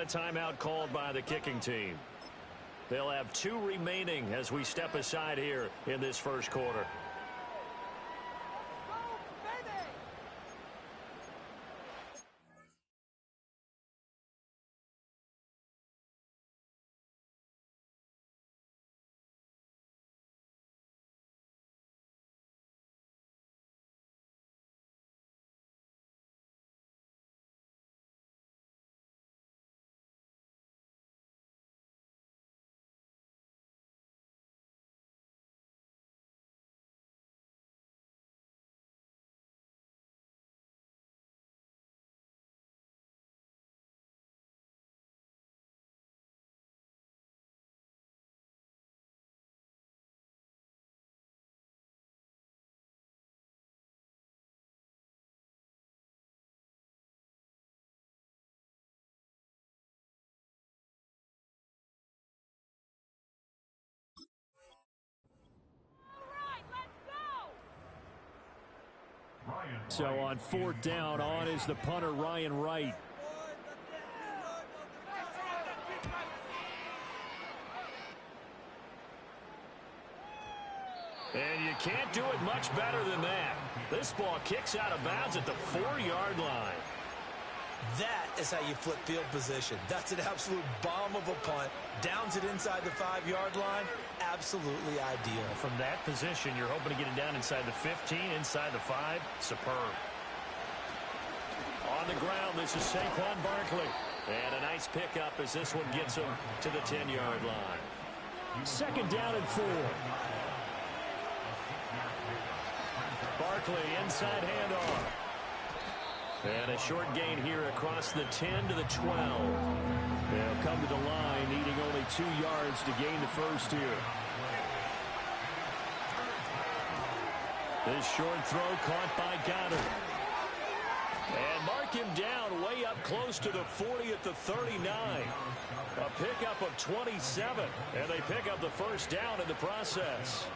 a timeout called by the kicking team. They'll have 2 remaining as we step aside here in this first quarter. So on 4th down, on is the punter, Ryan Wright. And you can't do it much better than that. This ball kicks out of bounds at the 4-yard line. That is how you flip field position. That's an absolute bomb of a punt. Downs it inside the 5-yard line. Absolutely ideal. From that position, you're hoping to get it down inside the 15, inside the 5. Superb. On the ground, this is Saquon Barkley. And a nice pickup as this one gets him to the 10-yard line. 2nd down and 4. Barkley, inside handoff. And a short gain here across the 10 to the 12. They'll come to the line, needing only 2 yards to gain the first here. This short throw caught by Goddard. And mark him down way up close to the 40 at the 39. A pickup of 27, and they pick up the first down in the process.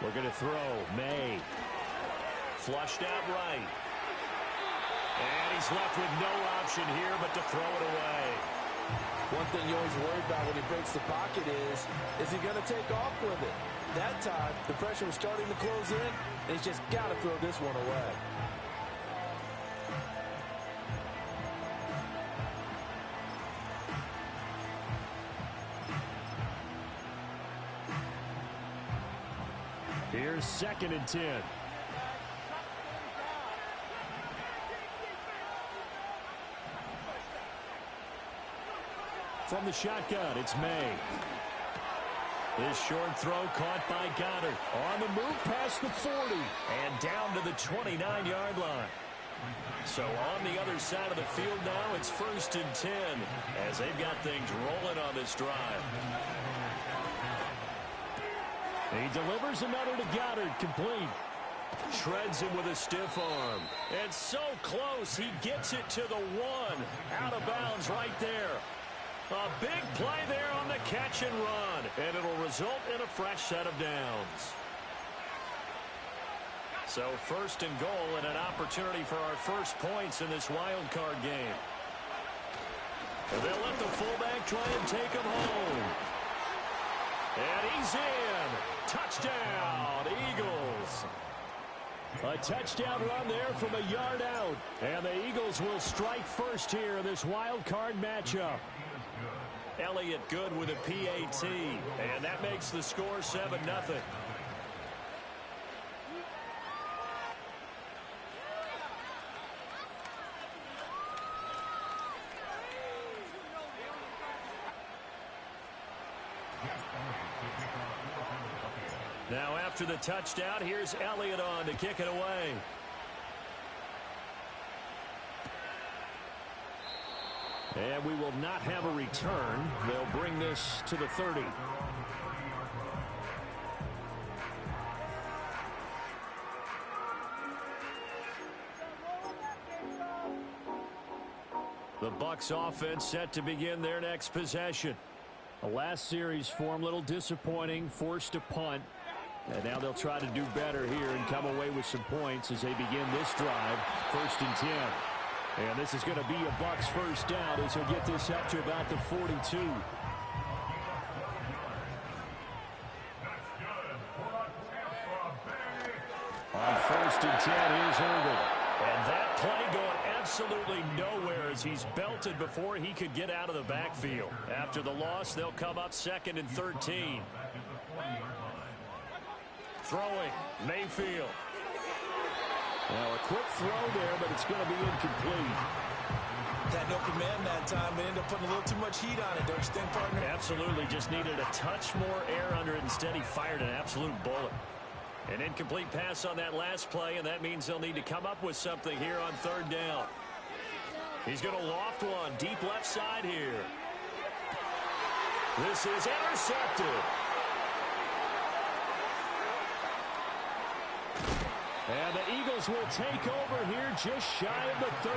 We're going to throw. May. Flushed out right. And he's left with no option here but to throw it away. One thing you always worry about when he breaks the pocket is he going to take off with it? That time, the pressure was starting to close in, and he's just got to throw this one away. Here's 2nd and 10. From the shotgun, it's May. This short throw caught by Goddard. On the move past the 40 and down to the 29-yard line. So on the other side of the field now, it's 1st and 10 as they've got things rolling on this drive. He delivers another to Goddard, complete. Shreds him with a stiff arm. And so close, he gets it to the 1. Out of bounds right there. A big play there on the catch and run. And it'll result in a fresh set of downs. So 1st and goal and an opportunity for our first points in this wild card game. And they'll let the fullback try and take him home. And he's in. Touchdown, Eagles. A touchdown run there from a yard out. And the Eagles will strike first here in this wild card matchup. Elliott good with a PAT. And that makes the score 7-0. Now after the touchdown, here's Elliott on to kick it away. And we will not have a return. They'll bring this to the 30. The Bucs offense set to begin their next possession. The last series for them, a little disappointing, forced a punt. And now they'll try to do better here and come away with some points as they begin this drive, 1st and 10. And this is going to be a Bucs first down as he'll get this up to about the 42. On 1st and 10, here's Irvin. And that play going absolutely nowhere as he's belted before he could get out of the backfield. After the loss, they'll come up 2nd and 13. Throwing, Mayfield. Now a quick throw there, but it's going to be incomplete. Had no command that time, but ended up putting a little too much heat on it, don't you think, partner? Absolutely, just needed a touch more air under it. Instead, he fired an absolute bullet. An incomplete pass on that last play, and that means they'll need to come up with something here on 3rd down. He's going to loft one, deep left side here. This is intercepted. And the Eagles will take over here just shy of the 30.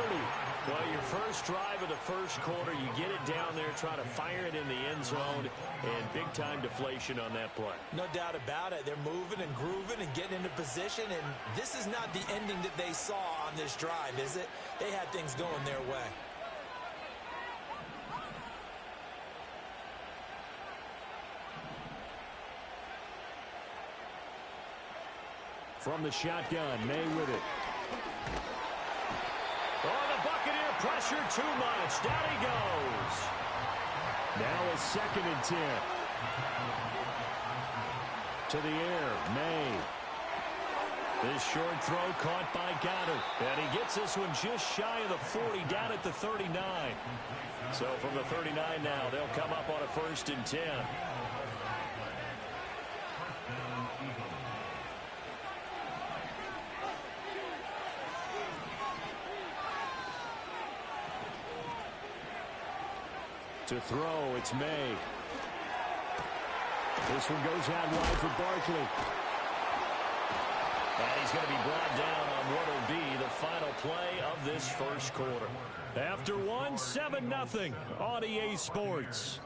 Well, your first drive of the first quarter, you get it down there, try to fire it in the end zone, and big-time deflation on that play. No doubt about it. They're moving and grooving and getting into position, and this is not the ending that they saw on this drive, is it? They had things going their way. From the shotgun, May with it. Oh, the Buccaneer pressure too much. Down he goes. Now a 2nd and 10. To the air, May. This short throw caught by Goddard. And he gets this one just shy of the 40, down at the 39. So from the 39 now, they'll come up on a 1st and 10. To throw, it's May. This one goes out wide for Barkley. And he's going to be brought down on what will be the final play of this first quarter. After one, 7-0 on EA Sports.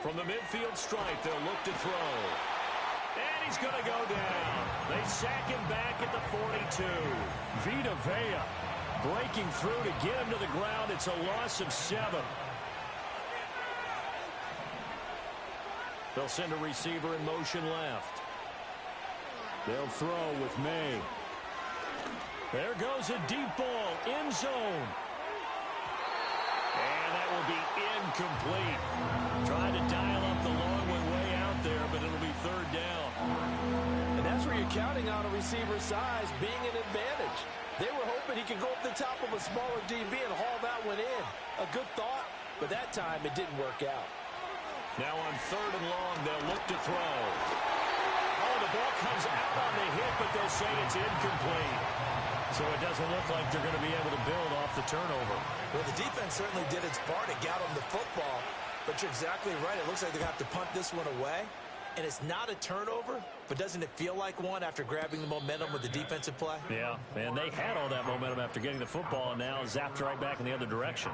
From the midfield stripe, they'll look to throw. And he's going to go down. They sack him back at the 42. Vita Vea breaking through to get him to the ground. It's a loss of 7. They'll send a receiver in motion left. They'll throw with May. There goes a deep ball, end zone. And that will be incomplete. Trying to dial up the long one way out there, but it'll be 3rd down. And that's where you're counting on a receiver's size being an advantage. They were hoping he could go up the top of a smaller DB and haul that one in. A good thought, but that time it didn't work out. Now on 3rd and long, they'll look to throw. Oh, the ball comes out on the hit, but they'll say it's incomplete. So it doesn't look like they're going to be able to build off the turnover. Well, the defense certainly did its part to get them the football. But you're exactly right. It looks like they're going to have to punt this one away. And it's not a turnover, but doesn't it feel like one after grabbing the momentum with the defensive play? Yeah, and they had all that momentum after getting the football, and now zapped right back in the other direction.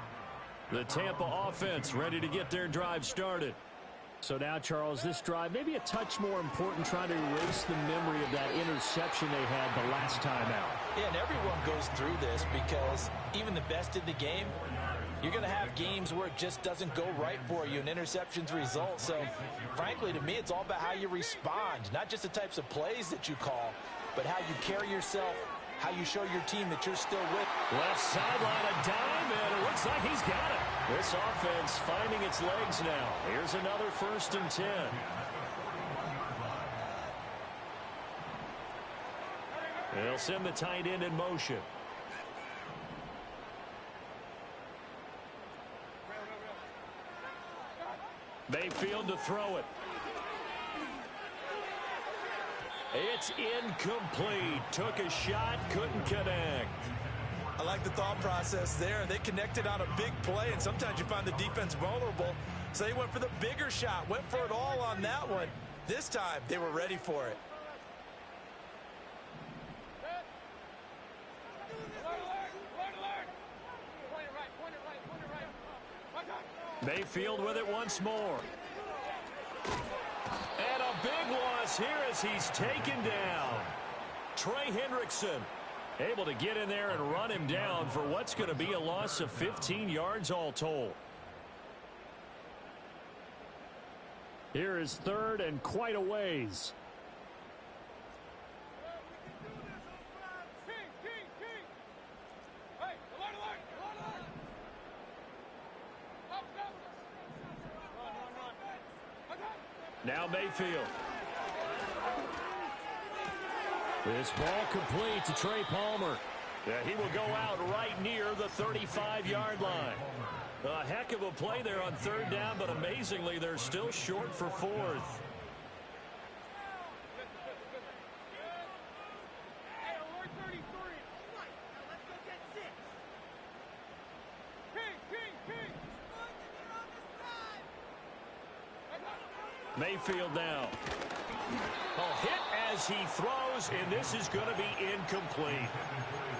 The Tampa offense ready to get their drive started. So now, Charles, this drive maybe a touch more important, trying to erase the memory of that interception they had the last time out. Yeah, and everyone goes through this because even the best in the game, you're going to have games where it just doesn't go right for you, and interceptions result. So, frankly, to me, it's all about how you respond, not just the types of plays that you call, but how you carry yourself, how you show your team that you're still with. Left sideline, a dive, and it looks like he's got it. This offense finding its legs now. Here's another 1st and 10. They'll send the tight end in motion. Mayfield to throw it. It's incomplete. Took a shot, couldn't connect. I like the thought process there. They connected on a big play, and sometimes you find the defense vulnerable. So they went for the bigger shot, went for it all on that one. This time, they were ready for it. Mayfield with it once more. And a big loss here as he's taken down. Trey Hendrickson able to get in there and run him down for what's going to be a loss of 15 yards all told. Here is 3rd and quite a ways. Now Mayfield. This ball complete to Trey Palmer. Yeah, he will go out right near the 35-yard line. A heck of a play there on 3rd down, but amazingly, they're still short for 4th. Mayfield now. A hit as he throws, and this is going to be incomplete.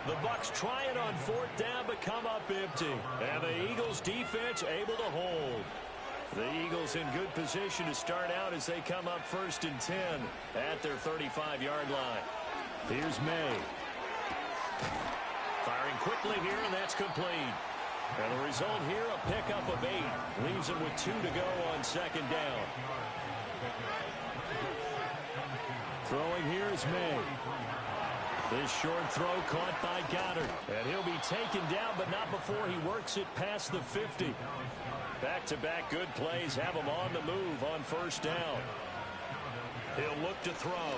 The Bucs try it on 4th down, but come up empty. And the Eagles defense able to hold. The Eagles in good position to start out as they come up 1st and 10 at their 35-yard line. Here's May. Firing quickly here, and that's complete. And the result here, a pickup of 8. Leaves him with 2 to go on 2nd down. Throwing here is May. This short throw caught by Goddard. And he'll be taken down, but not before he works it past the 50. Back-to-back good plays have him on the move on 1st down. He'll look to throw.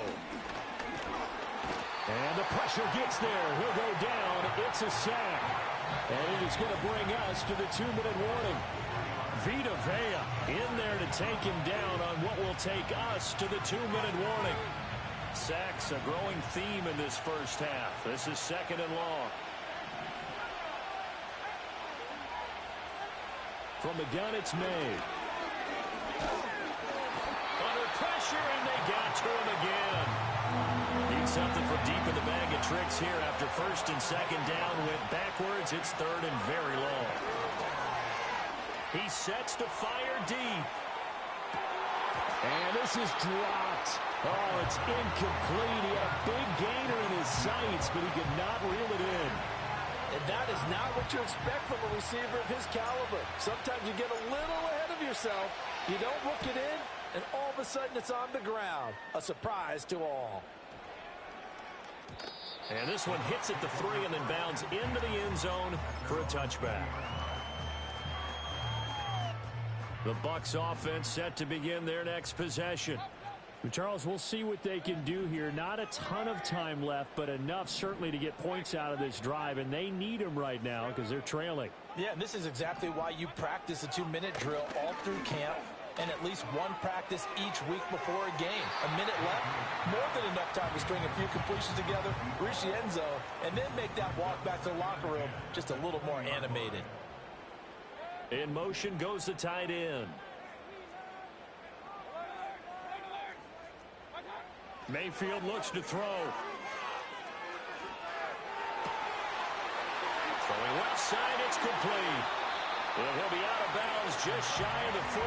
And the pressure gets there. He'll go down. It's a sack. And it is going to bring us to the 2-minute warning. Vita Vea in there to take him down on what will take us to the 2-minute warning. Sacks a growing theme in this first half. This is 2nd and long. From the gun, it's May. Under pressure, and they got to him again. Need something from deep in the bag of tricks here after 1st and 2nd down. Went backwards. It's 3rd and very long. He sets to fire deep. And this is dropped. Oh, it's incomplete. He had a big gainer in his sights, but he could not reel it in. And that is not what you expect from a receiver of his caliber. Sometimes you get a little ahead of yourself. You don't look it in, and all of a sudden it's on the ground. A surprise to all. And this one hits at the 3 and then bounds into the end zone for a touchback. The Bucs offense set to begin their next possession. Charles, we'll see what they can do here. Not a ton of time left, but enough certainly to get points out of this drive, and they need them right now because they're trailing. Yeah, and this is exactly why you practice a 2-minute drill all through camp and at least one practice each week before a game. A minute left, more than enough time to string a few completions together, reach the end zone, and then make that walk back to the locker room just a little more animated. In motion goes the tight end. Mayfield looks to throw. Throwing left side, it's complete. And he'll be out of bounds just shy of the 40.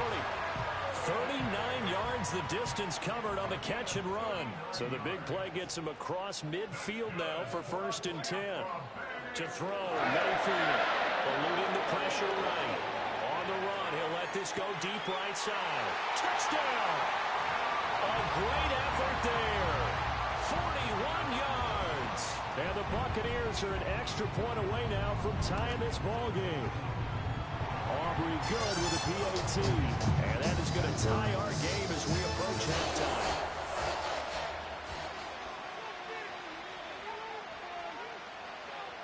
39 yards the distance covered on the catch and run. So the big play gets him across midfield now for 1st and 10. To throw, Mayfield eluding the pressure right. On the run, he'll let this go deep right side. Touchdown! A great effort there. 41 yards. And the Buccaneers are an extra point away now from tying this ball game. Aubrey good with a PAT. And that is going to tie our game as we approach halftime.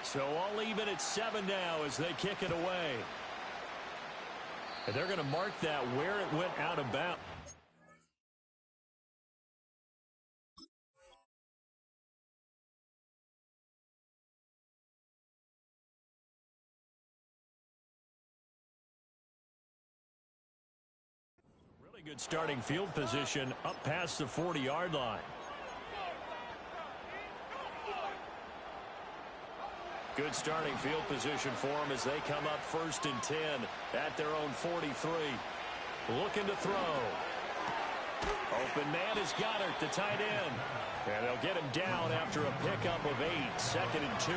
So all even at 7 now as they kick it away. And they're going to mark that where it went out of bounds. Really good starting field position up past the 40-yard line. Good starting field position for them as they come up 1st and 10 at their own 43. Looking to throw. Open man is Goddard, the tight end. And they'll get him down after a pickup of 8, 2nd and 2.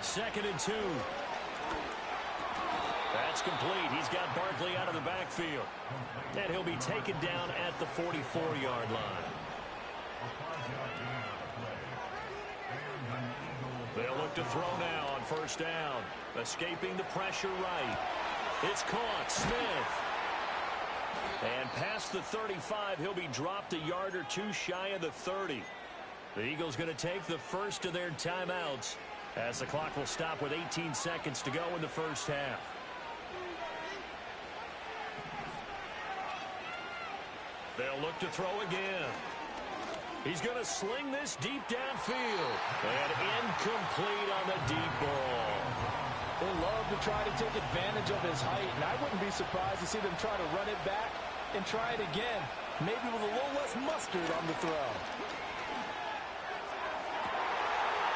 Second and 2. That's complete. He's got Barkley out of the backfield. And he'll be taken down at the 44-yard line. They'll look to throw now on 1st down. Escaping the pressure right. It's caught. Smith. And past the 35, he'll be dropped a yard or 2 shy of the 30. The Eagles going to take the first of their timeouts as the clock will stop with 18 seconds to go in the first half. They'll look to throw again. He's going to sling this deep downfield. And incomplete on the deep ball. They love to try to take advantage of his height, and I wouldn't be surprised to see them try to run it back and try it again, maybe with a little less mustard on the throw.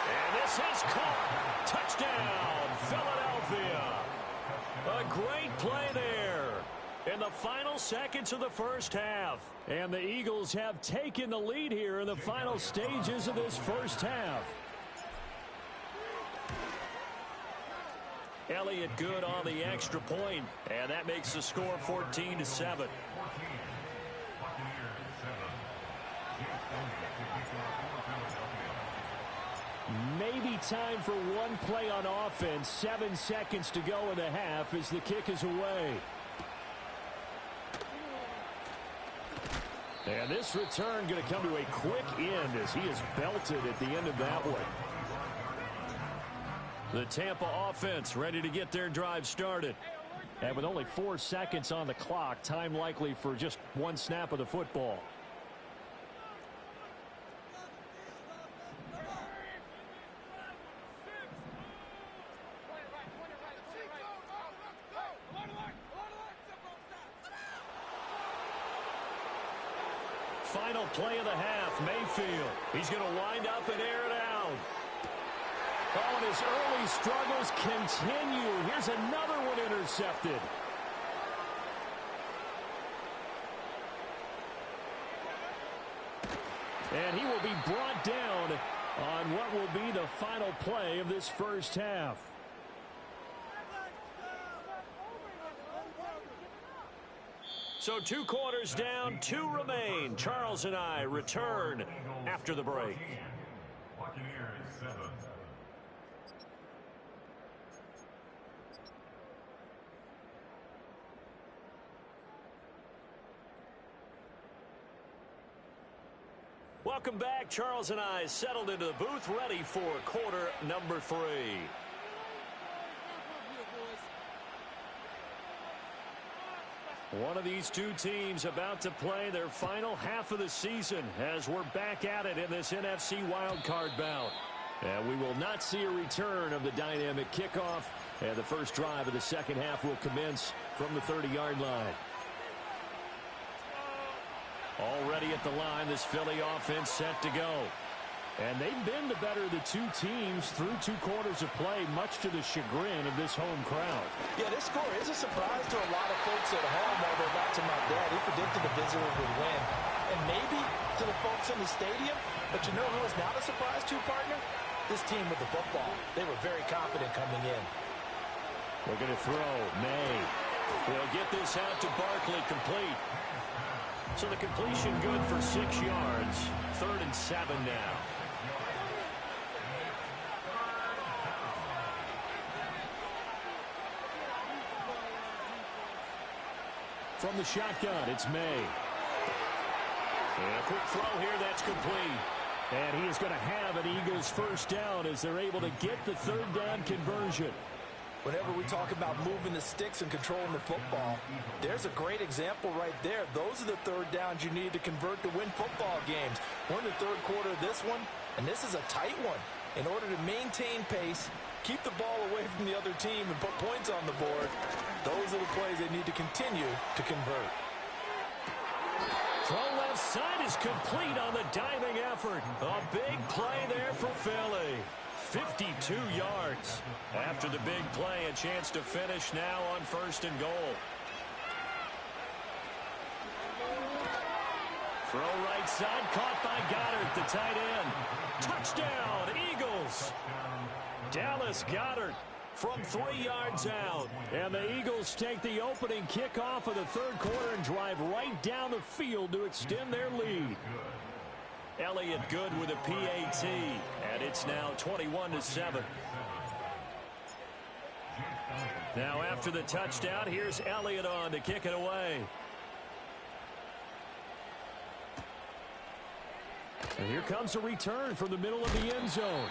And this is caught. Touchdown, Philadelphia. A great play there in the final seconds of the first half. And the Eagles have taken the lead here in the final stages of this first half. Elliott good on the extra point, and that makes the score 14-7. Maybe time for one play on offense. 7 seconds to go in the half as the kick is away. And this return going to come to a quick end as he is belted at the end of that one. The Tampa offense ready to get their drive started. And with only 4 seconds on the clock, time likely for just one snap of the football. Final play of the half, Mayfield. He's going to wind up and air it out. Oh, and his early struggles continue. Here's another one intercepted. And he will be brought down on what will be the final play of this first half. So 2 quarters down, 2 remain. Charles and I return after the break. Welcome back. Charles and I settled into the booth, ready for quarter number 3. One of these two teams about to play their final half of the season as we're back at it in this NFC wildcard bout. And we will not see a return of the dynamic kickoff, and the first drive of the second half will commence from the 30-yard line. Already at the line, this Philly offense set to go. And they've been the better of the two teams through 2 quarters of play, much to the chagrin of this home crowd. Yeah, this score is a surprise to a lot of folks at home, although not to my dad. He predicted the visitors would win. And maybe to the folks in the stadium, but you know who is not a surprise to, partner? This team with the football. They were very confident coming in. Looking to throw. May. They'll get this out to Barkley, complete. So the completion good for 6 yards. 3rd and 7 now. From the shotgun, it's May. And a quick throw here, that's complete. And he is going to have an Eagles first down as they're able to get the 3rd down conversion. Whenever we talk about moving the sticks and controlling the football, there's a great example right there. Those are the 3rd downs you need to convert to win football games. We're in the 3rd quarter of this one, and this is a tight one. In order to maintain pace, keep the ball away from the other team, and put points on the board, those are the plays they need to continue to convert. Throw left side is complete on the diving effort. A big play there for Philly. 52 yards. After the big play, a chance to finish now on 1st and goal. Throw right side, caught by Goddard, the tight end. Touchdown, Eagles. Dallas Goedert from 3 yards out. And the Eagles take the opening kickoff of the 3rd quarter and drive right down the field to extend their lead. Elliott good with a PAT, and it's now 21-7. Now after the touchdown, here's Elliott on to kick it away. And here comes a return from the middle of the end zone.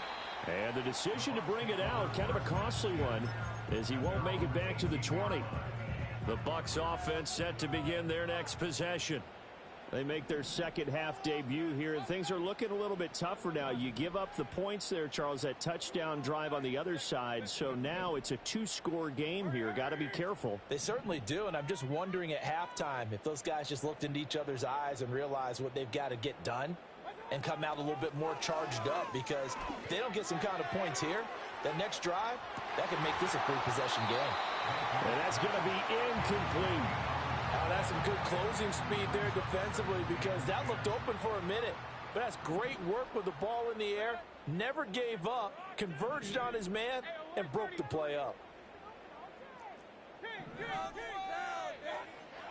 And the decision to bring it out, kind of a costly one, as he won't make it back to the 20. The Bucs offense set to begin their next possession. They make their second half debut here, and things are looking a little bit tougher now. You give up the points there, Charles, that touchdown drive on the other side. So now it's a 2-score game here. Got to be careful. They certainly do, and I'm just wondering at halftime if those guys just looked into each other's eyes and realized what they've got to get done and come out a little bit more charged up, because if they don't get some kind of points here, that next drive, that could make this a 3-possession game. And that's going to be incomplete. That's some good closing speed there defensively, because that looked open for a minute. But that's great work with the ball in the air. Never gave up, converged on his man, and broke the play up.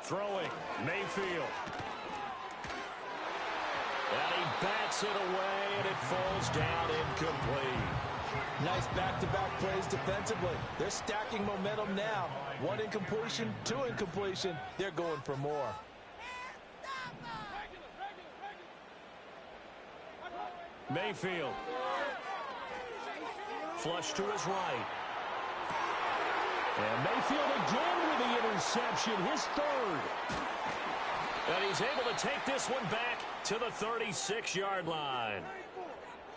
Throwing, Mayfield. And he bats it away, and it falls down incomplete. Nice back-to-back plays defensively. They're stacking momentum now. 1 incompletion, 2 incompletion. They're going for more. Mayfield. Flush to his right. And Mayfield again with the interception, his 3rd. And he's able to take this one back to the 36-yard line.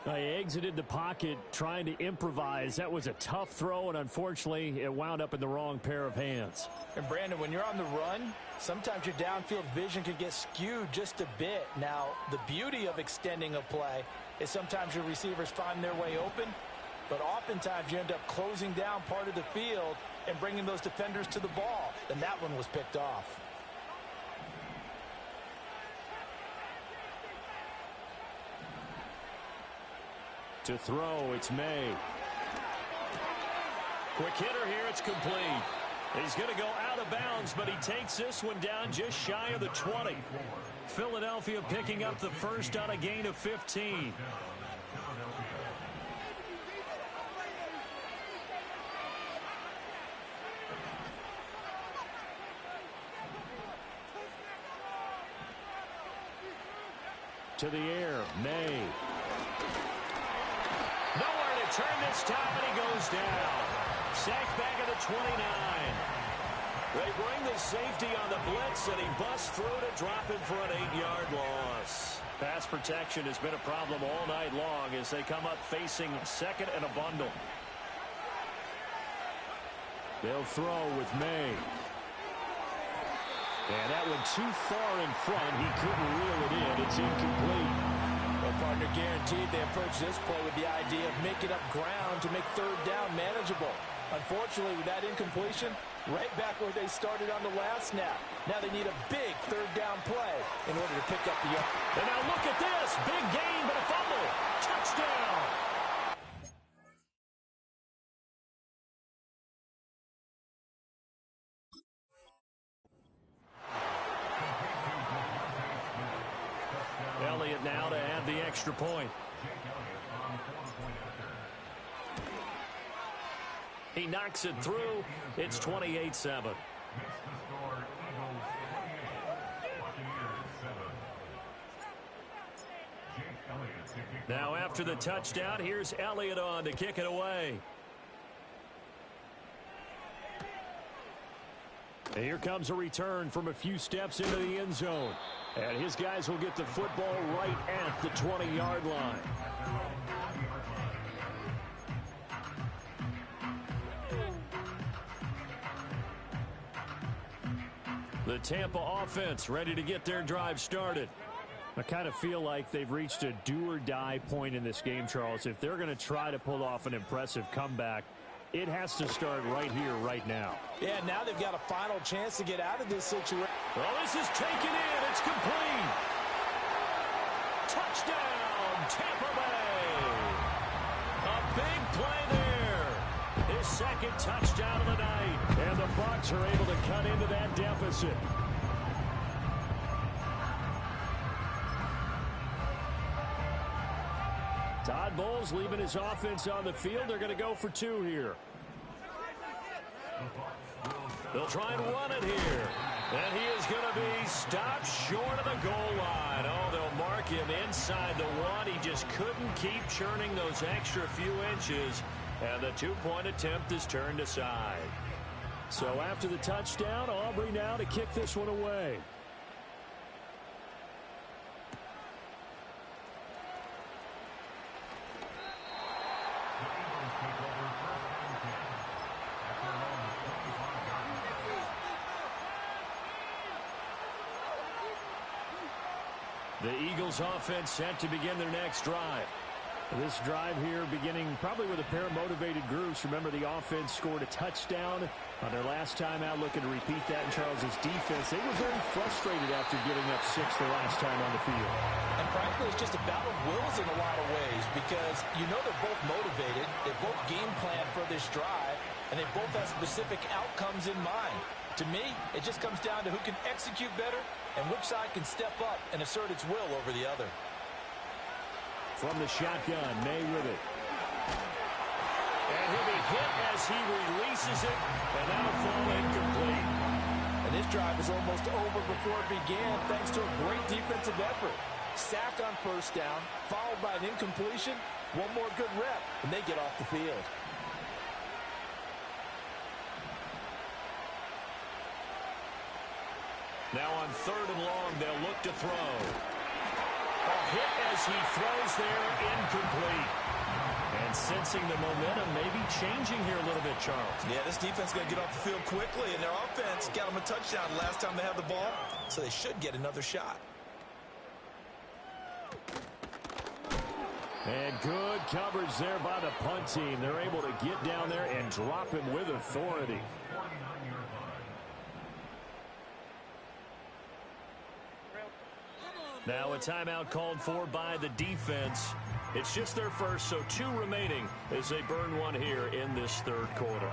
He exited the pocket trying to improvise. That was a tough throw, and unfortunately, it wound up in the wrong pair of hands. And Brandon, when you're on the run, sometimes your downfield vision can get skewed just a bit. Now, the beauty of extending a play is sometimes your receivers find their way open, but oftentimes you end up closing down part of the field and bringing those defenders to the ball. And that one was picked off. To throw, it's May. Quick hitter here, it's complete. He's going to go out of bounds, but he takes this one down just shy of the 20. Philadelphia picking up the first on a gain of 15. To the air, May. Nowhere to turn this time, and he goes down. Sacked back at the 29. They bring the safety on the blitz, and he busts through to drop him for an 8-yard loss. Pass protection has been a problem all night long as they come up facing second and a bundle. They'll throw with May. And that one too far in front. He couldn't reel it in. It's incomplete. Well, partner, guaranteed they approach this play with the idea of making up ground to make 3rd down manageable. Unfortunately, with that incompletion, right back where they started on the last snap. Now they need a big 3rd down play in order to pick up the yard. And now look at this. Big gain, but a fumble. Touchdown. fortunate now to add the extra point. He knocks it through. It's 28-7. Now after the touchdown, here's Elliott on to kick it away. And here comes a return from a few steps into the end zone. And his guys will get the football right at the 20-yard line. The Tampa offense ready to get their drive started. I kind of feel like they've reached a do-or-die point in this game, Charles. If they're going to try to pull off an impressive comeback, it has to start right here, right now. Yeah, now they've got a final chance to get out of this situation. Well, this is taken in. It's complete. Touchdown, Tampa Bay. A big play there. His second touchdown of the night. And the Bucs are able to cut into that deficit. Todd Bowles leaving his offense on the field. They're going to go for two here. They'll try and run it here. And he is going to be stopped short of the goal line. Oh, they'll mark him inside the one. He just couldn't keep churning those extra few inches. And the two-point attempt is turned aside. So after the touchdown, Aubrey now to kick this one away. The Eagles offense set to begin their next drive. This drive here beginning probably with a pair of motivated groups. Remember, the offense scored a touchdown on their last time out, looking to repeat that in Charles's defense. They were very frustrated after giving up 6 the last time on the field. And frankly, it's just a battle of wills in a lot of ways because you know they're both motivated. They both game plan for this drive, and they both have specific outcomes in mind. To me, it just comes down to who can execute better and which side can step up and assert its will over the other. From the shotgun, May with it. And he'll be hit as he releases it, and that'll fall incomplete. And this drive is almost over before it began thanks to a great defensive effort. Sack on first down, followed by an incompletion, one more good rep, and they get off the field. Now on 3rd and long, they'll look to throw. A hit as he throws there, incomplete. And sensing the momentum maybe changing here a little bit, Charles. Yeah, this defense is going to get off the field quickly, and their offense got them a touchdown last time they had the ball, so they should get another shot. And good coverage there by the punt team. They're able to get down there and drop him with authority. Now a timeout called for by the defense. It's just their first, so 2 remaining as they burn one here in this 3rd quarter.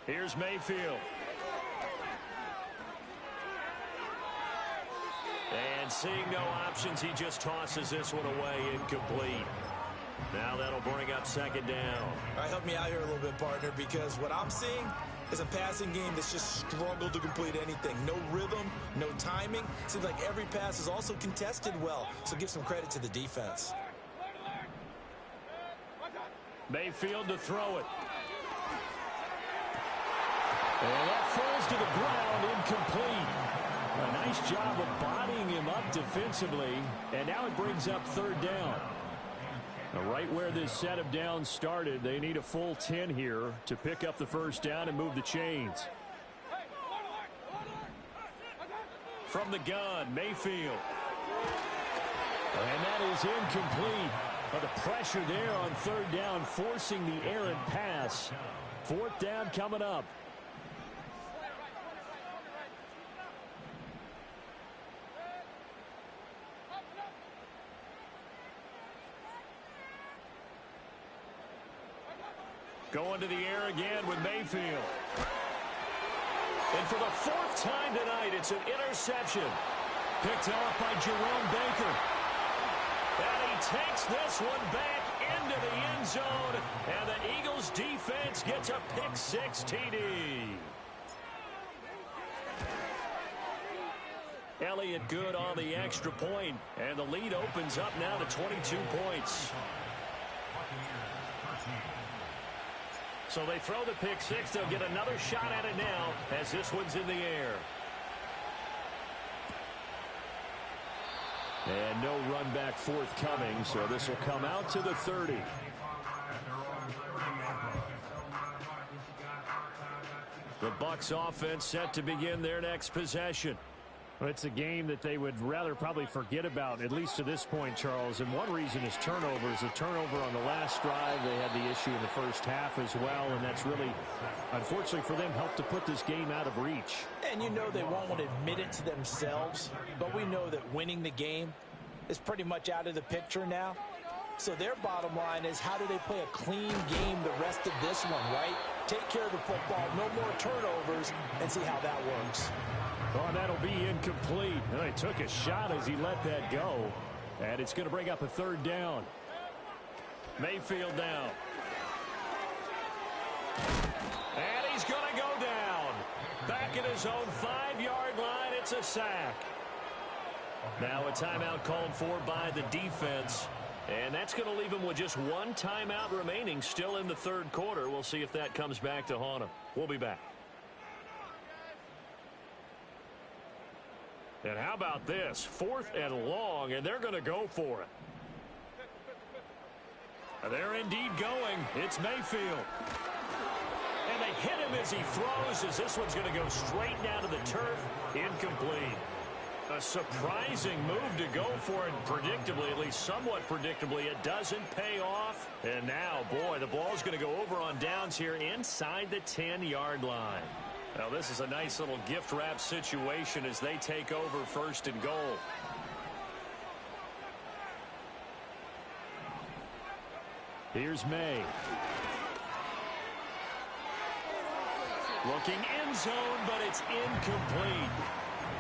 Here's Mayfield. And seeing no options, he just tosses this one away, incomplete. Now that'll bring up 2nd down. All right, help me out here a little bit, partner, because what I'm seeing is a passing game that's just struggled to complete anything. No rhythm, no timing. Seems like every pass is also contested well, so give some credit to the defense. Mayfield to throw it. And that falls to the ground, incomplete. A nice job of bodying him up defensively, and now it brings up 3rd down. Now, right where this set of downs started, they need a full 10 here to pick up the 1st down and move the chains. From the gun, Mayfield. And that is incomplete. But the pressure there on 3rd down, forcing the errant pass. 4th down coming up. Going to the air again with Mayfield. And for the fourth time tonight, it's an interception. Picked off by Jerome Baker. And he takes this one back into the end zone. And the Eagles defense gets a pick-6 TD. Elliott good on the extra point. And the lead opens up now to 22 points. So they throw the pick-6. They'll get another shot at it now as this one's in the air. And no run back forthcoming, so this will come out to the 30. The Bucs offense set to begin their next possession. Well, it's a game that they would rather probably forget about, at least to this point, Charles. And one reason is turnovers. A turnover on the last drive. They had the issue in the first half as well, and that's really, unfortunately for them, helped to put this game out of reach. And you know they won't want to admit it to themselves, but we know that winning the game is pretty much out of the picture now. So their bottom line is, how do they play a clean game the rest of this one, right? Take care of the football, no more turnovers, and see how that works. Oh, that'll be incomplete. And he took a shot as he let that go. And it's going to bring up a third down. Mayfield down. And he's going to go down. Back at his own 5-yard line, it's a sack. Now a timeout called for by the defense. And that's going to leave him with just one timeout remaining still in the third quarter. We'll see if that comes back to haunt him. We'll be back. And how about this? 4th and long, and they're going to go for it. They're indeed going. It's Mayfield. And they hit him as he throws, as this one's going to go straight down to the turf. Incomplete. A surprising move to go for it, predictably, at least somewhat predictably. It doesn't pay off. And now, boy, the ball's going to go over on downs here inside the 10-yard line. Now, this is a nice little gift wrap situation as they take over 1st and goal. Here's May. Looking end zone, but it's incomplete.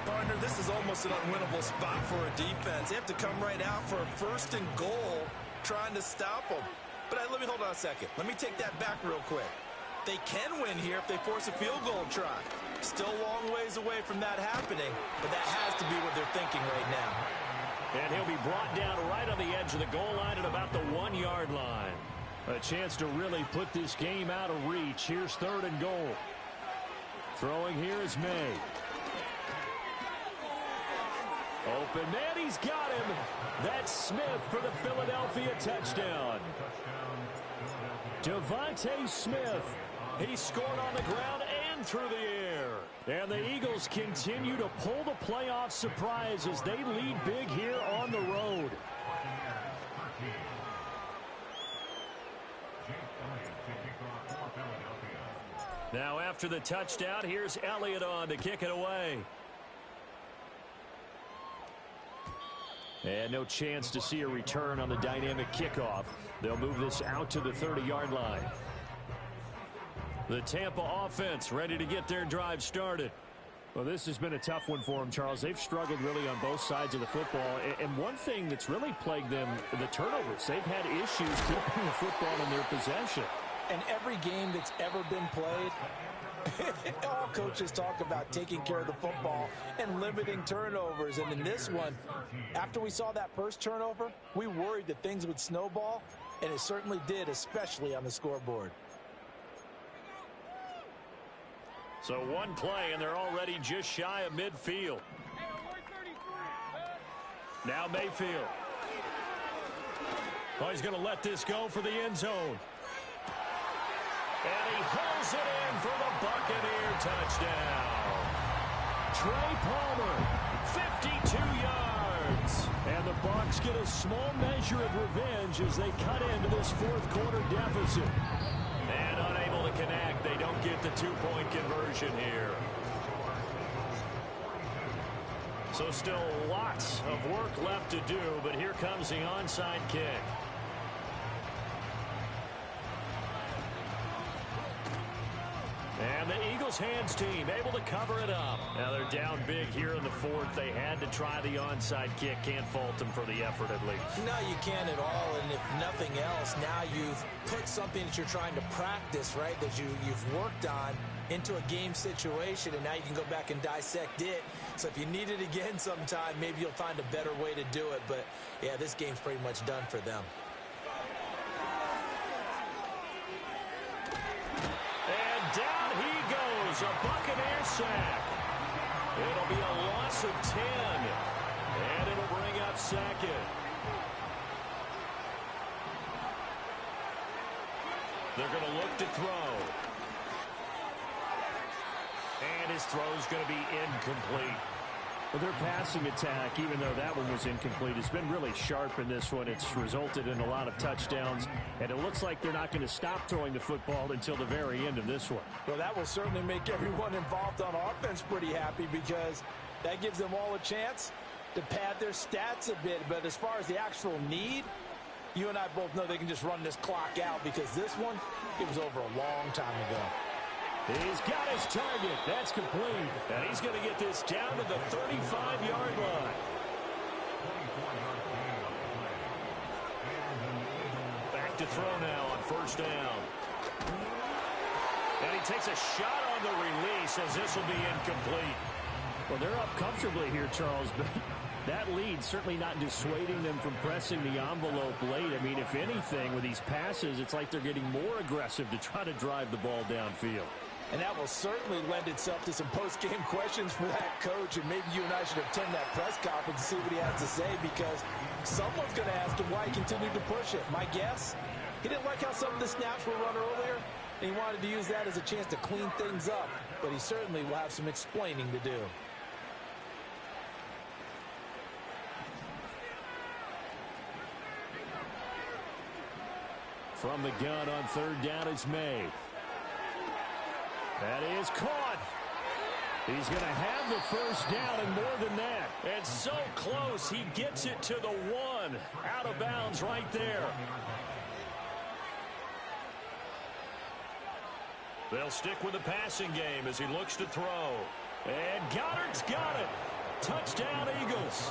Partner, this is almost an unwinnable spot for a defense. They have to come right out for a 1st and goal trying to stop them. But let me hold on a second. Let me take that back real quick. They can win here if they force a field goal try. Still a long ways away from that happening, but that has to be what they're thinking right now. And he'll be brought down right on the edge of the goal line at about the 1-yard line. A chance to really put this game out of reach. Here's 3rd and goal. Throwing here is May. Open man, he's got him. That's Smith for the Philadelphia touchdown. Devontae Smith. He scored on the ground and through the air. And the Eagles continue to pull the playoff surprise as they lead big here on the road. Now after the touchdown, here's Elliott on to kick it away. And no chance to see a return on the dynamic kickoff. They'll move this out to the 30-yard line. The Tampa offense ready to get their drive started. Well, this has been a tough one for them, Charles. They've struggled really on both sides of the football. And one thing that's really plagued them, the turnovers. They've had issues keeping the football in their possession. And every game that's ever been played, all coaches talk about taking care of the football and limiting turnovers. And in this one, after we saw that first turnover, we worried that things would snowball, and it certainly did, especially on the scoreboard. So one play, and they're already just shy of midfield. Now Mayfield. Oh, he's going to let this go for the end zone. And he hauls it in for the Buccaneer touchdown. Trey Palmer, 52 yards. And the Bucs get a small measure of revenge as they cut into this fourth quarter deficit. And unable to connect, they don't get the two-point conversion here. So still lots of work left to do, but here comes the onside kick. And the Eagles hands team able to cover it up. Now they're down big here in the fourth. They had to try the onside kick. Can't fault them for the effort at least. No, you can't at all. And if nothing else, now you've put something that you're trying to practice, right, that you've worked on into a game situation, and now you can go back and dissect it. So if you need it again sometime, maybe you'll find a better way to do it. But, yeah, this game's pretty much done for them. And down he goes, a Buccaneer sack. It'll be a loss of 10, and it'll bring up second. They're going to look to throw. And his throw's going to be incomplete. Well, their passing attack, even though that one was incomplete, has been really sharp in this one. It's resulted in a lot of touchdowns, and it looks like they're not going to stop throwing the football until the very end of this one. Well, that will certainly make everyone involved on offense pretty happy, because that gives them all a chance to pad their stats a bit. But as far as the actual need, you and I both know they can just run this clock out, because this one, it was over a long time ago. He's got his target. That's complete. And he's going to get this down to the 35-yard line. Back to throw now on first down. And he takes a shot on the release, as this will be incomplete. Well, they're up comfortably here, Charles, but that lead certainly not dissuading them from pressing the envelope late. I mean, if anything, with these passes, it's like they're getting more aggressive to try to drive the ball downfield. And that will certainly lend itself to some post-game questions for that coach. And maybe you and I should attend that press conference and see what he has to say, because someone's going to ask him why he continued to push it. My guess, he didn't like how some of the snaps were run earlier, and he wanted to use that as a chance to clean things up. But he certainly will have some explaining to do. From the gun on third down, it's May. That is caught. He's going to have the first down and more than that. And so close, he gets it to the one. Out of bounds right there. They'll stick with the passing game as he looks to throw. And Goddard's got it. Touchdown, Eagles.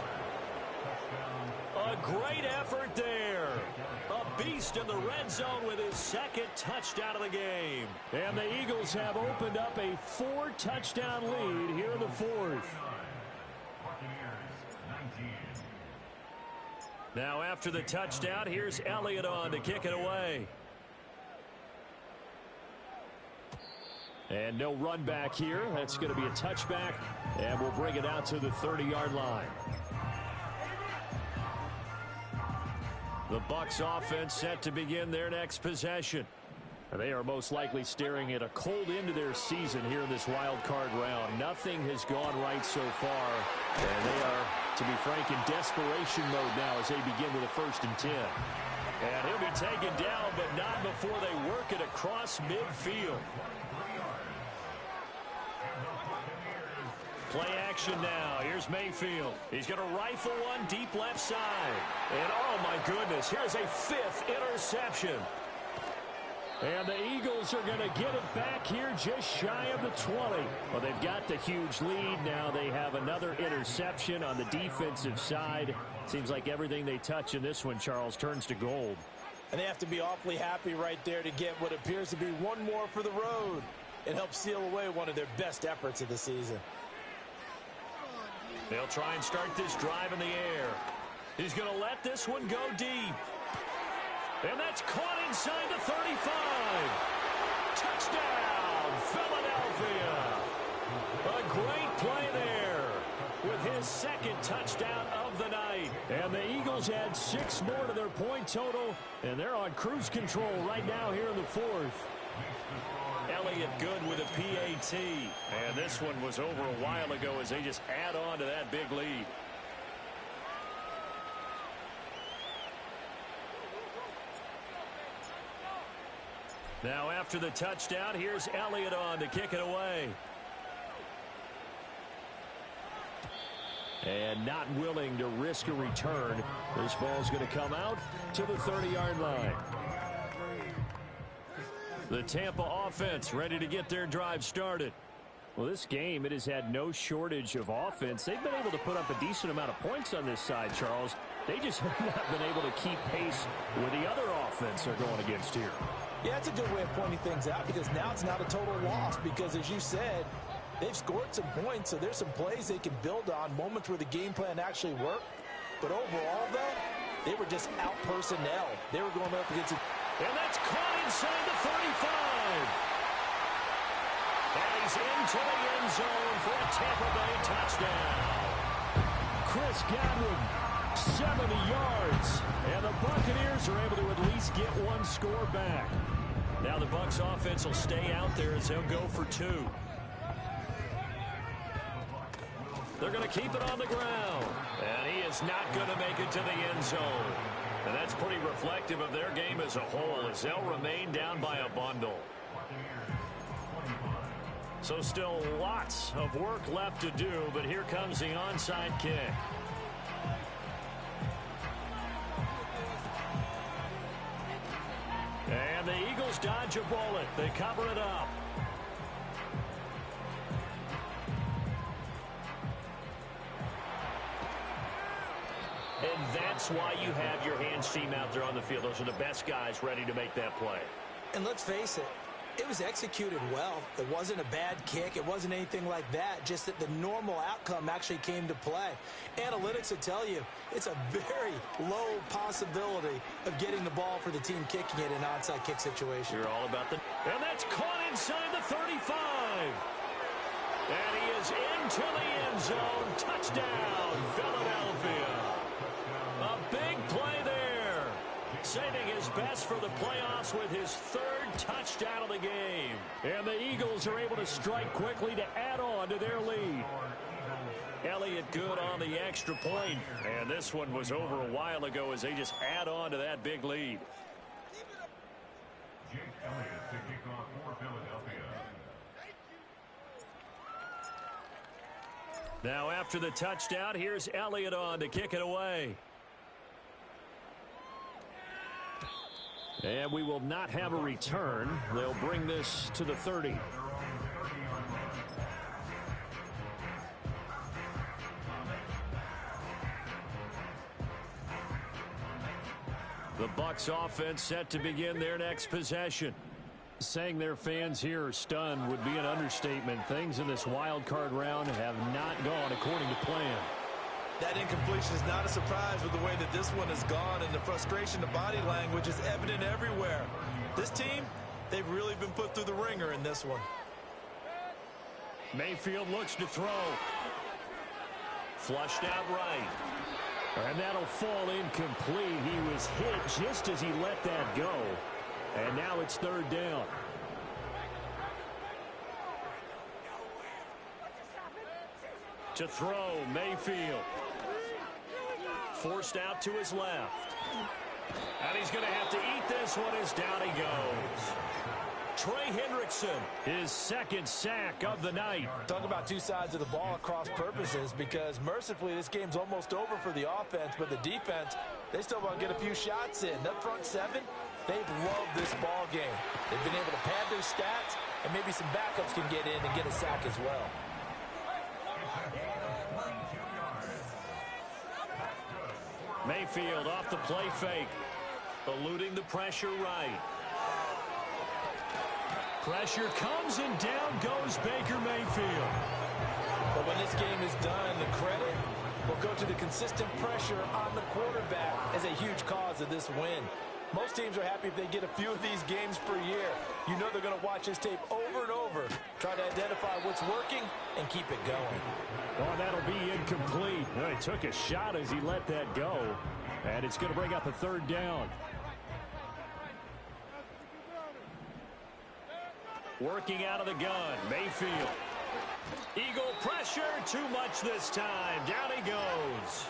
A great effort there. A beast in the red zone with his second touchdown of the game. And the Eagles have opened up a 4-touchdown lead here in the fourth. Now after the touchdown, here's Elliott on to kick it away. And no run back here. That's going to be a touchback, and we'll bring it out to the 30-yard line. The Bucs offense set to begin their next possession. They are most likely staring at a cold end to their season here in this wild card round. Nothing has gone right so far, and they are, to be frank, in desperation mode now as they begin with a 1st and 10. And he'll be taken down, but not before they work it across midfield. Play action now. Here's Mayfield. He's going to rifle one deep left side. And oh my goodness, here's a 5th interception. And the Eagles are going to get it back here just shy of the 20. Well, they've got the huge lead. Now they have another interception on the defensive side. Seems like everything they touch in this one, Charles, turns to gold. And they have to be awfully happy right there to get what appears to be one more for the road. It helps seal away one of their best efforts of the season. They'll try and start this drive in the air. He's going to let this one go deep. And that's caught inside the 35. Touchdown, Philadelphia. A great play there with his 2nd touchdown of the night. And the Eagles add 6 more to their point total, and they're on cruise control right now here in the 4th. Elliott good with a PAT. And this one was over a while ago as they just add on to that big lead. Now after the touchdown, here's Elliott on to kick it away. And not willing to risk a return. This ball's going to come out to the 30-yard line. The Tampa offense ready to get their drive started. Well, this game, it has had no shortage of offense. They've been able to put up a decent amount of points on this side, Charles. They just have not been able to keep pace with the other offense they're going against here. Yeah, it's a good way of pointing things out because now it's not a total loss because, as you said, they've scored some points, so there's some plays they can build on, moments where the game plan actually worked. But overall, though, they were just out-personnel. They were going up against it. And that's caught inside the 35. And he's into the end zone for a Tampa Bay touchdown. Chris Godwin, 70 yards. And the Buccaneers are able to at least get one score back. Now the Bucs offense will stay out there as they'll go for 2. They're going to keep it on the ground. And he is not going to make it to the end zone. And that's pretty reflective of their game as a whole as they'll remain down by a bundle. So still lots of work left to do, but here comes the onside kick. And the Eagles dodge a bullet. They cover it up. And that's why you have your hands team out there on the field. Those are the best guys ready to make that play. And let's face it, it was executed well. It wasn't a bad kick. It wasn't anything like that. Just that the normal outcome actually came to play. Analytics will tell you it's a very low possibility of getting the ball for the team kicking it in an onside kick situation. You're all about the... And that's caught inside the 35. And he is into the end zone. Touchdown, Philadelphia. A big play there. Saving his best for the playoffs with his 3rd touchdown of the game. And the Eagles are able to strike quickly to add on to their lead. Elliott good on the extra point. And this one was over a while ago as they just add on to that big lead. Jake Elliott to kick off for Philadelphia. Now after the touchdown, here's Elliott on to kick it away. And we will not have a return. They'll bring this to the 30. The Bucs offense set to begin their next possession. Saying their fans here are stunned would be an understatement. Things in this wild card round have not gone according to plan. That incompletion is not a surprise with the way that this one has gone, and the frustration, the body language is evident everywhere. This team, they've really been put through the ringer in this one. Mayfield looks to throw. Flushed out right. And that'll fall incomplete. He was hit just as he let that go. And now it's 3rd down. To throw, Mayfield. Forced out to his left. And he's going to have to eat this one as down he goes. Trey Hendrickson, his 2nd sack of the night. Talk about two sides of the ball at cross purposes, because mercifully this game's almost over for the offense, but the defense, they still want to get a few shots in. That front 7, they've loved this ball game. They've been able to pad their stats, and maybe some backups can get in and get a sack as well. Mayfield off the play fake. Eluding the pressure right. Pressure comes and down goes Baker Mayfield. But when this game is done, the credit will go to the consistent pressure on the quarterback as a huge cause of this win. Most teams are happy if they get a few of these games per year. You know they're going to watch this tape over and over, try to identify what's working and keep it going. Oh, that'll be incomplete. Well, he took a shot as he let that go. And it's going to bring up a 3rd down. Working out of the gun, Mayfield. Eagle pressure, too much this time. Down he goes.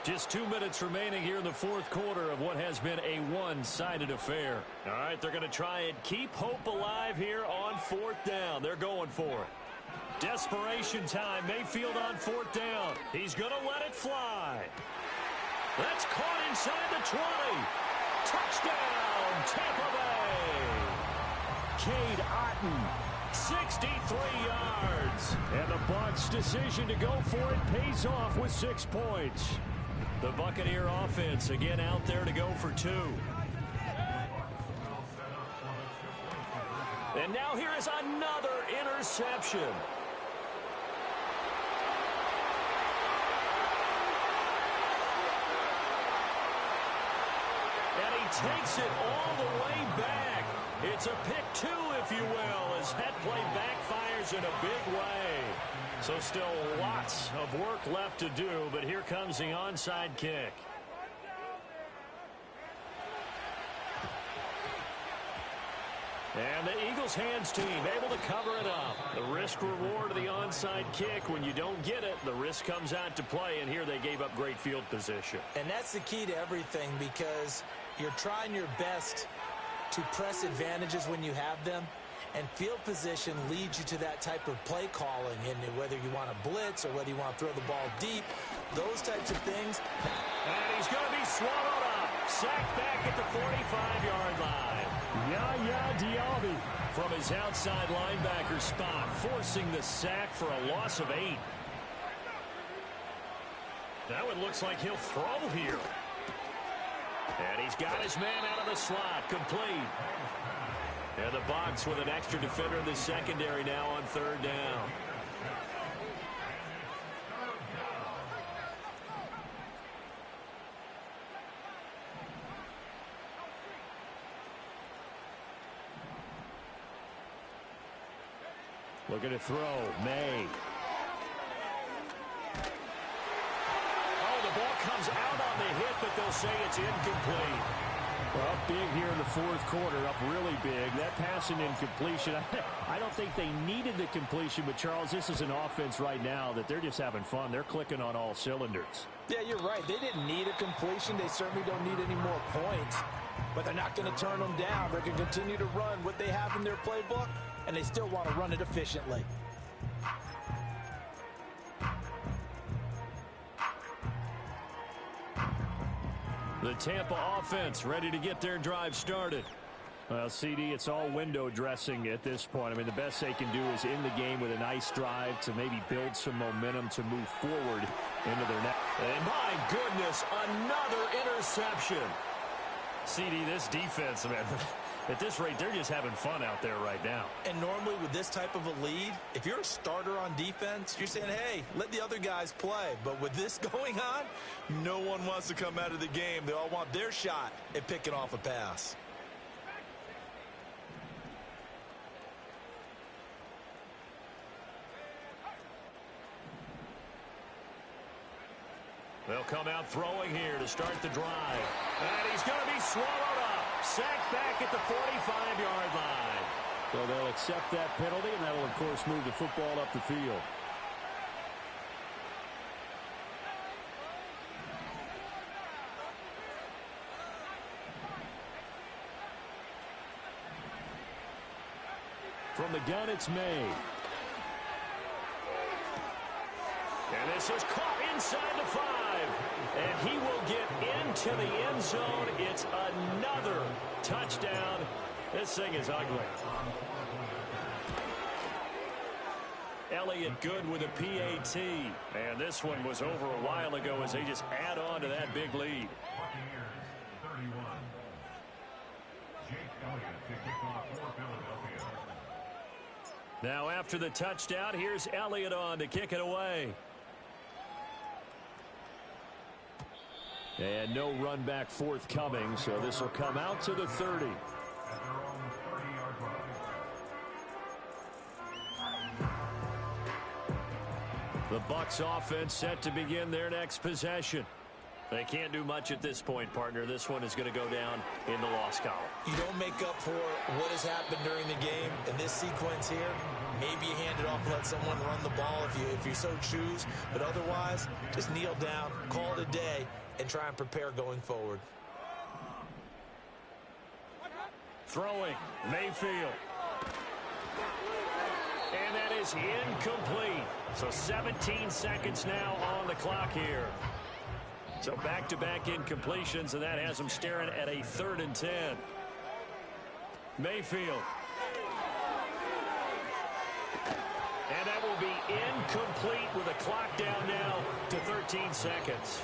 Just 2 minutes remaining here in the 4th quarter of what has been a one-sided affair. All right, they're going to try and keep hope alive here on 4th down. They're going for it. Desperation time. Mayfield on 4th down. He's going to let it fly. That's caught inside the 20. Touchdown, Tampa Bay. Cade Otton. 63 yards. And the Bucs' decision to go for it pays off with 6 points. The Buccaneer offense again out there to go for 2. And now here is another interception. And he takes it all the way back. It's a pick 2, if you will, as that play backfires in a big way. So still lots of work left to do, but here comes the onside kick. And the Eagles hands team able to cover it up. The risk reward of the onside kick. When you don't get it, the risk comes out to play, and here they gave up great field position. And that's the key to everything, because you're trying your best to press advantages when you have them, and field position leads you to that type of play calling, and whether you want to blitz or whether you want to throw the ball deep, those types of things. And he's going to be swallowed up. Sacked back at the 45-yard line. Yaya Diaby from his outside linebacker spot, forcing the sack for a loss of 8. That one looks like he'll throw here. And he's got his man out of the slot, complete. And the Bucs with an extra defender in the secondary now on 3rd down. Looking to throw. May. Oh, the ball comes out on the hit, but they'll say it's incomplete. Well, up big here in the 4th quarter, up really big. That passing incompletion, I don't think they needed the completion, but Charles, this is an offense right now that they're just having fun. They're clicking on all cylinders. Yeah, you're right. They didn't need a completion. They certainly don't need any more points, but they're not going to turn them down. They're going to continue to run what they have in their playbook, and they still want to run it efficiently. The Tampa offense ready to get their drive started. Well, CD, it's all window dressing at this point. I mean, the best they can do is end the game with a nice drive to maybe build some momentum to move forward into their next. And my goodness, another interception. CD, this defense, man, at this rate, they're just having fun out there right now. And normally with this type of a lead, if you're a starter on defense, you're saying, hey, let the other guys play. But with this going on, no one wants to come out of the game. They all want their shot at picking off a pass. They'll come out throwing here to start the drive. And he's going to be swallowed up. Sacked back at the 45-yard line. So they'll accept that penalty, and that'll, of course, move the football up the field. From the gun, it's May. And this is caught inside the 5. And he will get into the end zone. It's another touchdown. This thing is ugly. Elliott good with a PAT. And this one was over a while ago as they just add on to that big lead. Buccaneers 31. Jake Elliott to kick off for Philadelphia. Now after the touchdown, here's Elliott on to kick it away. And no run back forthcoming, so this will come out to the 30. At their own 30-yard line. The Bucs offense set to begin their next possession. They can't do much at this point, partner. This one is going to go down in the loss column. You don't make up for what has happened during the game in this sequence here. Maybe you hand it off and let someone run the ball if you so choose. But otherwise, just kneel down, call it a day, and try and prepare going forward. Throwing, Mayfield. And that is incomplete. So 17 seconds now on the clock here. So back-to-back incompletions, and that has them staring at a 3rd and 10. Mayfield. incomplete with a clock down now to 13 seconds.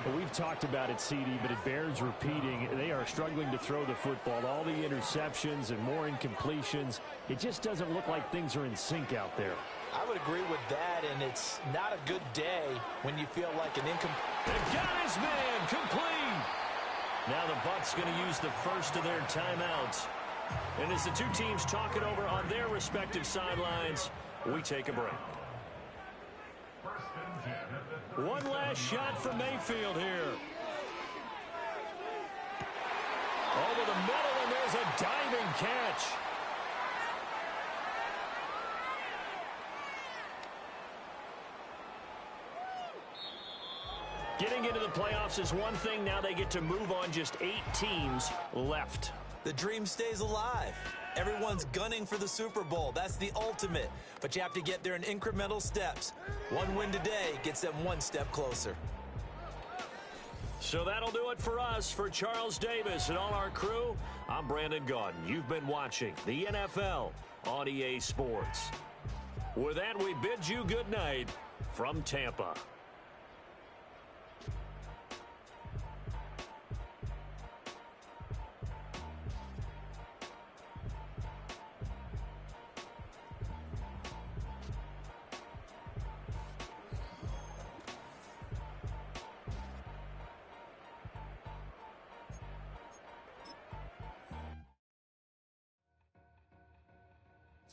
Well, we've talked about it, CD, but it bears repeating. They are struggling to throw the football. All the interceptions and more incompletions. It just doesn't look like things are in sync out there. I would agree with that, and it's not a good day when you feel like an incomplete. They got his man complete. Now the Bucs going to use the first of their timeouts. And as the two teams talk it over on their respective sidelines, we take a break. One last shot from Mayfield here. Over the middle, and there's a diving catch. Getting into the playoffs is one thing. Now they get to move on. Just 8 teams left. The dream stays alive. Everyone's gunning for the Super Bowl. That's the ultimate. But you have to get there in incremental steps. One win today gets them one step closer. So that'll do it for us. For Charles Davis and all our crew, I'm Brandon Gaudin. You've been watching the NFL on EA Sports. With that, we bid you good night from Tampa.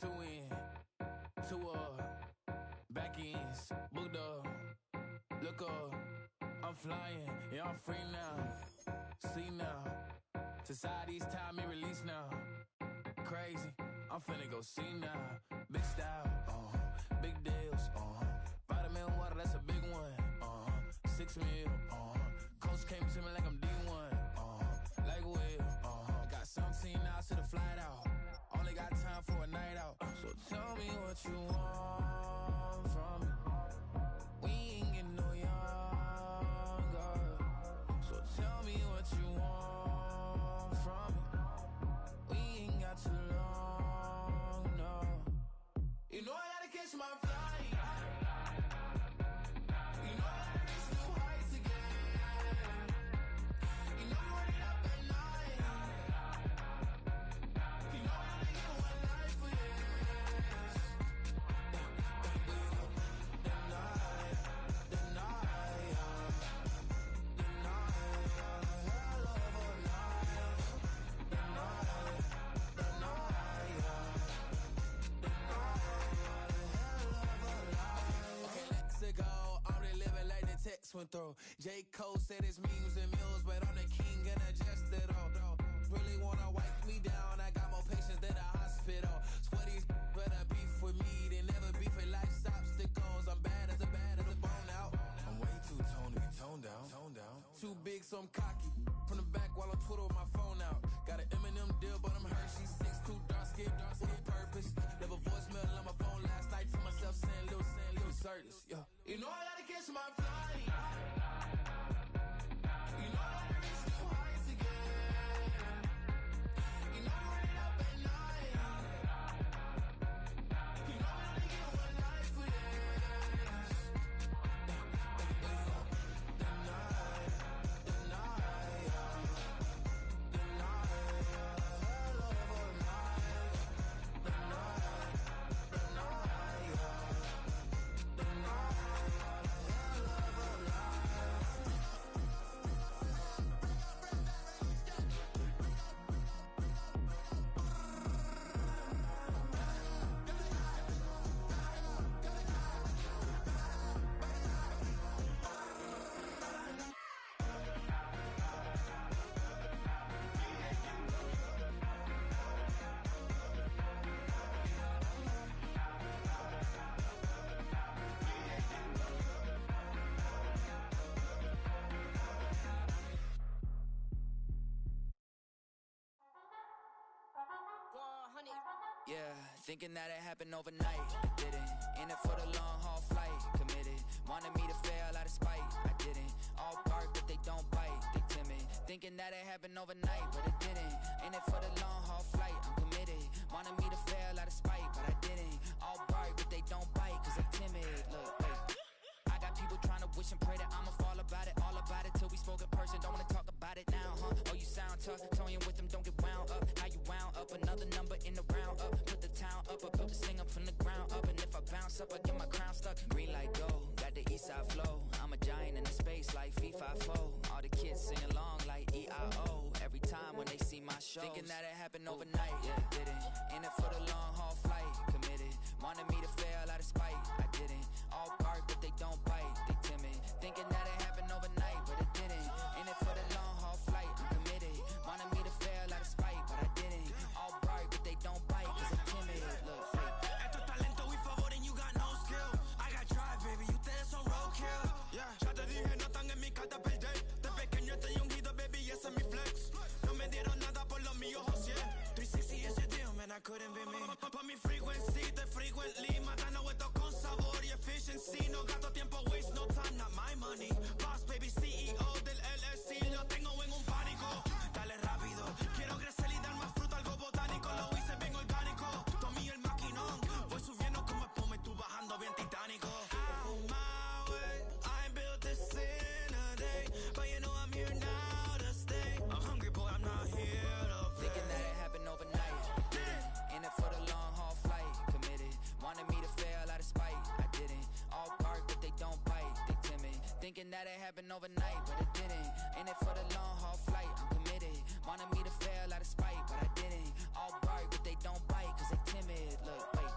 Two in, two back ends, booked up, look up, I'm flying, yeah, I'm free now, see now, society's time me release now, crazy, I'm finna go see now, big style, big deals, vitamin water, that's a big one, 6 mil, coach came to me like I'm D1, like Will, got 17 hours to the flight out. Only got time for a night out. So tell me what you want from me. We ain't getting no younger. So tell me what you want from me. We ain't got too long, no. You know I gotta catch my flight. You know I gotta reach new heights again. You know you run it up at night. You know went through. J. Cole said it's memes and mules, but I'm the king and adjust it all. Really wanna wipe me down, I got more patience than a hospital. Sweaties better beef with me, they never beef with life's obstacles. I'm bad as a bone out. I'm way too toned to be toned down. Too big, so I'm cocky. From the back while I'm Twitter with my phone out. Got an Eminem deal, but I'm Hershey. 6'2", dark skin, with a purpose. Never voicemail on my phone last night to myself saying little Curtis, yeah. You know I gotta catch my flight. You know I gotta reach new heights again. You know I run it up at night. You know I only get one life for this. The night, hell of a night. The night, Yeah, thinking that it happened overnight, it didn't. In it for the long haul flight, committed. Wanted me to fail out of spite, I didn't. All bark but they don't bite, they timid. Thinking that it happened overnight, but it didn't. In it for the long haul flight, I'm committed. Wanted me to fail out of spite, but I didn't. All bark but they don't bite, cause I for a good person, don't wanna talk about it now, huh? Oh, you sound tough, toying with them, don't get wound up. How you wound up, another number in the round up. Put the town up, I built this thing up from the ground up. And if I bounce up, I get my crown stuck. Green light go, got the east side flow. I'm a giant in the space like FIFA4. All the kids sing along like EIO. Every time when they see my shows, thinking that it happened overnight, yeah, didn't. In it for the long haul flight, committed. Wanted me to fail out of spite, I didn't. All bark, but they don't bite, they timid. Thinking that it happened overnight, but it didn't. In it for the long haul flight, I'm committed. Wanted me to fail out of spite, but I didn't. All bark, but they don't bite, cause I'm timid. Look, Esto es talento y favor and you got no skill. I got drive, baby, ustedes son roadkill. Yeah, ya te dije, no están en mi carta perder. De pequeño estoy ungido, baby, ese es mi flex. No me dieron nada por lo mío, José. 360 ese deal, man, I couldn't be me. Pa' mi frequency, te frequently. Matando esto con sabor y efficiency. No gasto tiempo, waste no time, not my money. Boss, baby, CEO del LLC. Lo tengo en un pánico. Dale rápido, quiero crecer y dar más fruto, algo botánico. Lo hice bien orgánico. Tomé el maquinón. Voy subiendo como espuma y tú bajando bien titánico. On my way, I ain't built this in a day. But you know I'm here now to stay. I'm hungry, boy, I'm not here to play. thinking that it happened overnight, didn't. In it for the long haul flight, committed. Wanted me to fail out of spite, I didn't. All bark, but they don't bite, they timid. Thinking that it happened overnight, but it didn't. In it for the long haul flight, I'm committed. Wanted me to fail out of spite, but I didn't. All bark, but they don't bite, cause they timid. Look, wait.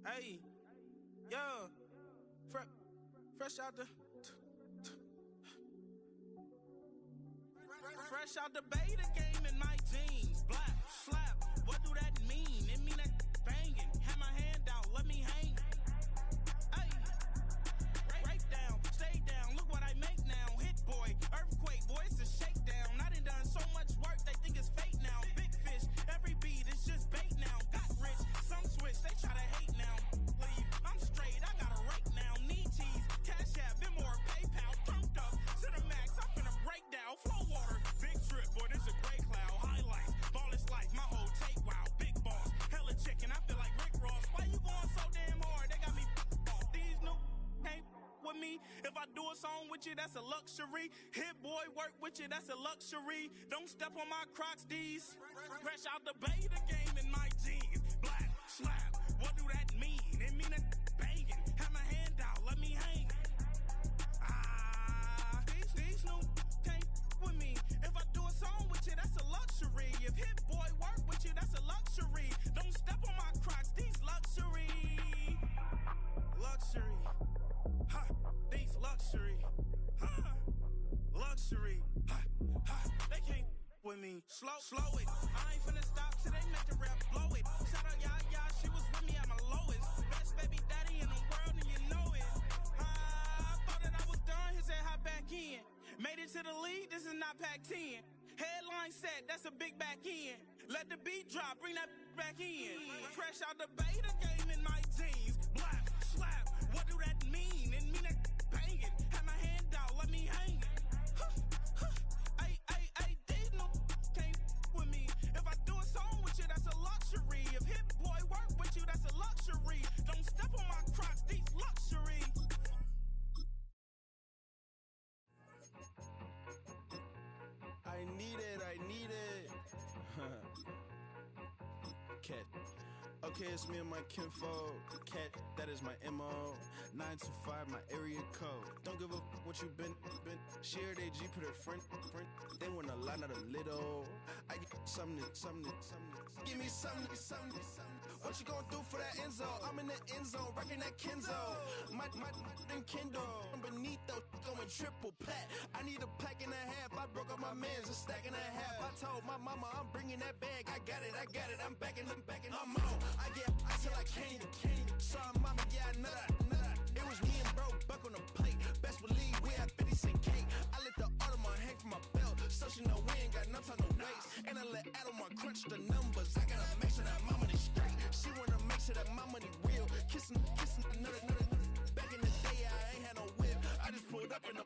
Hey, yo, fresh out the fresh out the beta game in my jeans. Black, slap, what do that mean? It mean that banging. Have my hand out, let me hang. Hey, break down, stay down. Look what I make now. Hit boy, earthquake, boy, it's a shakedown. I done done so much work, they think it's fake now. Big fish, every beat is just bait now. Got rich, some switch, they try to hate now. Leave, I'm straight, I got a rake now. Need cheese, cash app, Venmo, PayPal, turned up to the max. I'm finna break down, flow water, big trip, boy, this a gray cloud. Highlights, ball is life, my whole take, wow, big boss, hella chicken, I feel like Rick Ross. Why you going so damn hard? They got me off. These new can't with me. If I do a song with you, that's a luxury. Hit boy, work with you, that's a luxury. Don't step on my Crocs, D's. Fresh out the beta game in my jeans. Black, slap, what do that mean? It mean that banging. Have my hand out, let me hang. These new can't with me. If I do a song with you, that's a luxury. If hit boy work with you, that's a luxury. Don't step on my Crocs, these luxury. Luxury. Ha, these luxury. Ha, luxury. Ha, ha, they can't with me. Slow it. I ain't finna stop till they make the rap blow it. Shout out Yaya, she was with me at my lowest. Best baby daddy in the world and you know it. I thought that I was done, he said hop back in. Made it to the league, this is not Pac-10. Headline set, that's a big back end. Let the beat drop, bring that back in. Fresh out the beta game in my jeans. Black, slap, what do that mean? It mean that banging. Have my hand out, let me hang. Ay, these no can't with me. If I do a song with you, that's a luxury. If hit boy work with you, that's a luxury. Don't step on my Crocs, these luxury. I need it. Cat. Okay, it's me and my kinfolk. Cat, that is my MO. 925, my area code. Don't give a what you been. Shared AG, put her friend. They want a lot, not a little. I get something. Give me something. What you gonna do for that Enzo? I'm in the end zone, rocking that Kenzo. My Kindle. Beneath though, going triple plat. I need a pack and a half. I broke up my man's a stack and a half. I told my mama I'm bringing that bag. I got it. I'm backing. I'm out. I get ice till I candy. Sorry, mama, yeah, I know that. It was me and bro, buck on the plate. Best believe we had 50 cent cake. I let the Audemars hang from my belt, so she know we ain't got no time to waste. And I let Audemars crunch the numbers. I gotta make sure that my money straight. She wanna make sure that my money real. Kissing another. Back in the day, I ain't had no whip. I just pulled up in the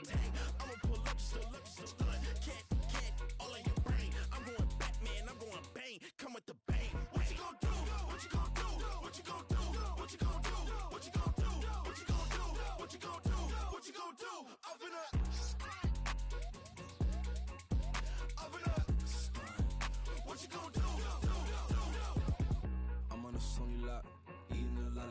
tank. I'ma pull up just to stun. Can't, all in your brain. I'm going Batman, I'm going bang. Come with the bang. What you gonna do? What you gonna do? What you gonna do?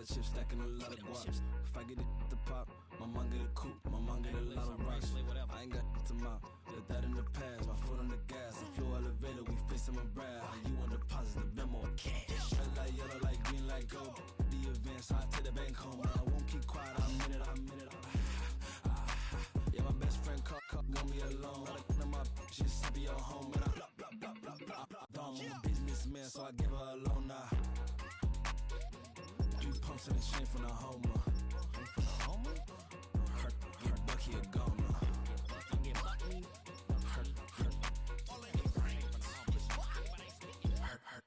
of chips, stacking a lot of guap. If I get it to pop, my mom get a coupe, my mom get a lot of rocks. I ain't got to mouth, let that in the past. My foot on the gas, the floor elevator, we facing my brad. How you want deposit the memo or cash? Red light, yellow light, green light, gold. The event, so I take the bank home. I won't keep quiet, I'm in it. Yeah, my best friend call, want me alone. I my just be your home, and I'm a businessman, so I give her a loan now. 3 pumps in the chain from the Homer. Her Bucky a goner.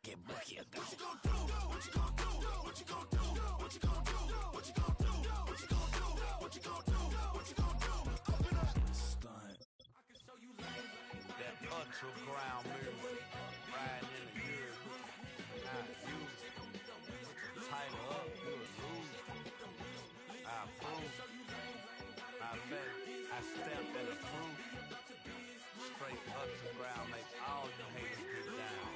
Get Bucky a goner. What you gon' do? What you gon' do? What you gon' do? What you gon' do? What you gon' do? What you gon' do? What you gon' do? What you gon' do? Open up. Stunt. I can show you that underground music. Riding in the good. Not used. Tighten up, good lose. I approve. I bet I stepped in the proof. Straight underground, make all you haters get down.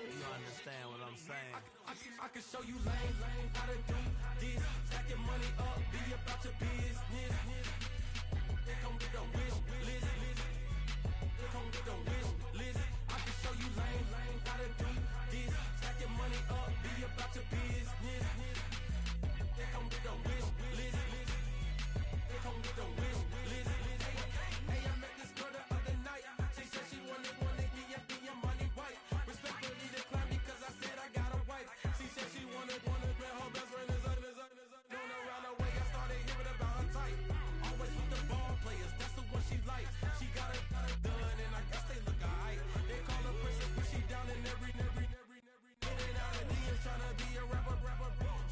You understand what I'm saying? I can show you lame, how to do this. Stack your money up, be about your business. They come with a wish list. They come with a wish list. I can show you lame, how to do this. Stack your money up, be about your business. They come with a wish list. They come with a wish list. Hey, I met this girl the other night. She said she wanted be your money white. Respectfully declined because I said I got a wife. She said she wanted but her best friend is known around the way. I started hearing about her type. Always with the ball players, that's the one she likes. She got it done, and I guess they look alright. They call her princess, but she down in every. In and out of DMs, tryna be a rapper.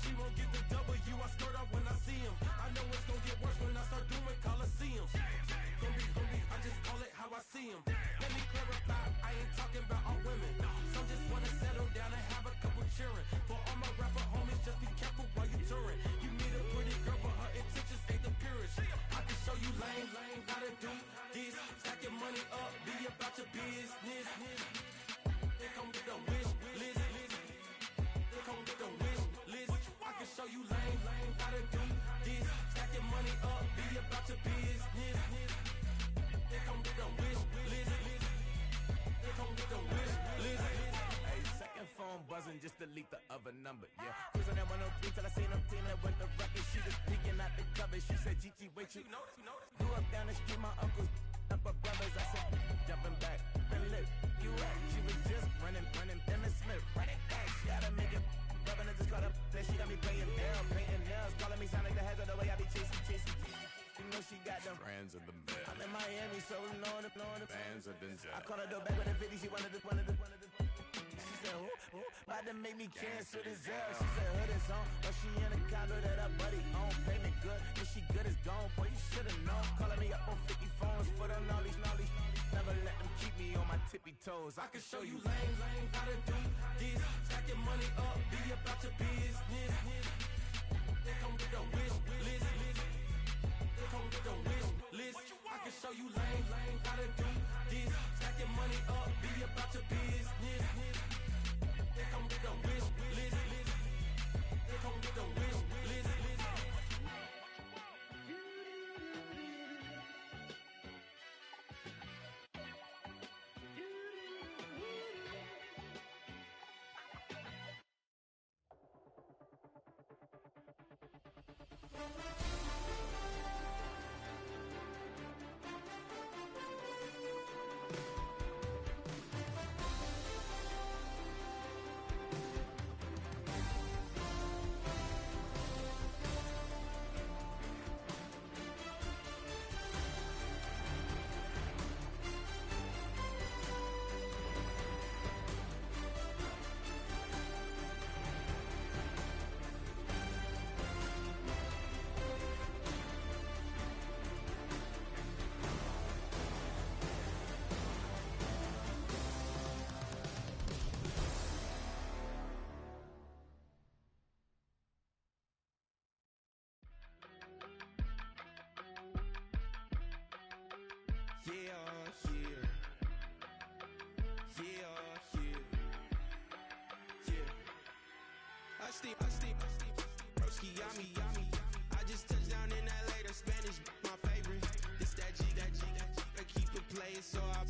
She won't get the W, I skirt off when I see him. I know it's gonna get worse when I start doing Coliseums. Gonna be, I just call it how I see him. Let me clarify, I ain't talking about all women. Some just wanna settle down and have a couple cheering. For all my rapper homies, just be careful while you touring. You meet a pretty girl, but her intentions ain't the purest. I can show you lame, how to do this. Stack your money up, be about your business. They come with a wish list. They come with a wish list. I can show you lame, how to do this. Stack your money up, be about your business. They come with a wish list. They come with a wish list. Hey, second phone buzzing, just delete the other number, yeah. Cruising at 103 till I seen them team that went the record. She was peeking out the cover. She said, Gigi, wait, you know. Grew up down the street, my uncles up her brothers. I said, jumping back, been lit. You at? She was just running, Emmett Smith, running back. She gotta make it. Rubbing it, just caught up. Then she got me playing down, painting nails, calling me sound like the heads of the way I be chasing. You know she got them brands of the bed. I'm in Miami, so knowing the bands of the jet. I called her door back with a 50, she wanted the. She said, about to make me cancel this L. She said, hood is on, but she in a condo that her buddy own. Payment good, if she good is gone, boy, you should've known. Calling me up on 50 phones, foot on all these. Never let them keep me on my tippy toes. I can show you lame, how to do this. Stack your money up, be about your business. They come with a wish list. They come with a wish list. I can show you lame, how to do this. Stack your money up, be about your business. They come with a wish list. They come with a wish list. Miami. I just touched down in LA, the Spanish, my favorite. This that G, I keep it playing, so I